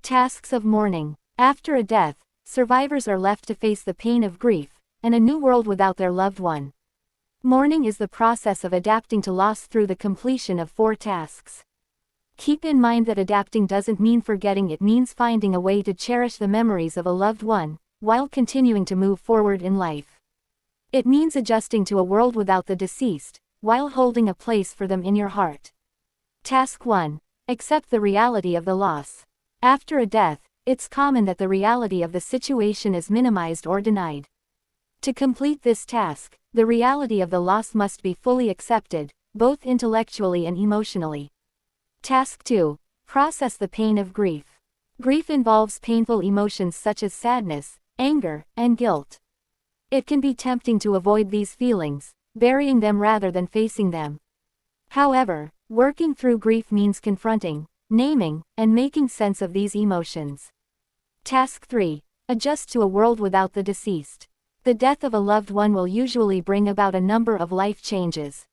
Tasks of mourning. After a death, survivors are left to face the pain of grief, and a new world without their loved one. Mourning is the process of adapting to loss through the completion of 4 tasks. Keep in mind that adapting doesn't mean forgetting, it means finding a way to cherish the memories of a loved one, while continuing to move forward in life. It means adjusting to a world without the deceased, while holding a place for them in your heart. Task 1. Accept the reality of the loss. After a death, it's common that the reality of the situation is minimized or denied. To complete this task, the reality of the loss must be fully accepted, both intellectually and emotionally. Task 2. Process the pain of grief. Grief involves painful emotions such as sadness, anger, and guilt. It can be tempting to avoid these feelings, burying them rather than facing them. However, working through grief means confronting, naming, and making sense of these emotions. Task 3. Adjust to a world without the deceased. The death of a loved one will usually bring about a number of life changes.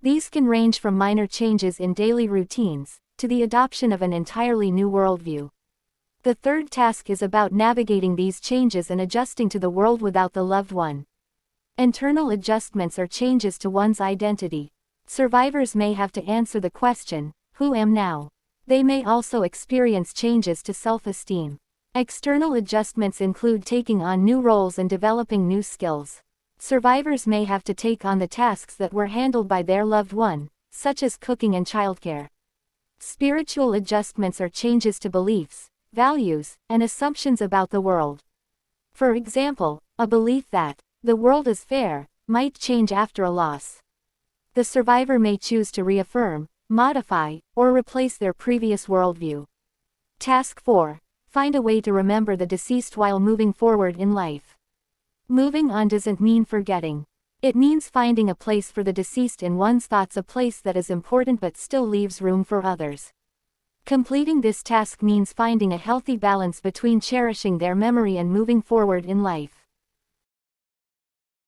These can range from minor changes in daily routines, to the adoption of an entirely new worldview. The third task is about navigating these changes and adjusting to the world without the loved one. Internal adjustments are changes to one's identity. Survivors may have to answer the question, "Who am now?" They may also experience changes to self-esteem. External adjustments include taking on new roles and developing new skills. Survivors may have to take on the tasks that were handled by their loved one, such as cooking and childcare. Spiritual adjustments are changes to beliefs, values, and assumptions about the world. For example, a belief that the world is fair might change after a loss. The survivor may choose to reaffirm, modify, or replace their previous worldview. Task 4. Find a way to remember the deceased while moving forward in life. Moving on doesn't mean forgetting. It means finding a place for the deceased in one's thoughts, a place that is important but still leaves room for others. Completing this task means finding a healthy balance between cherishing their memory and moving forward in life.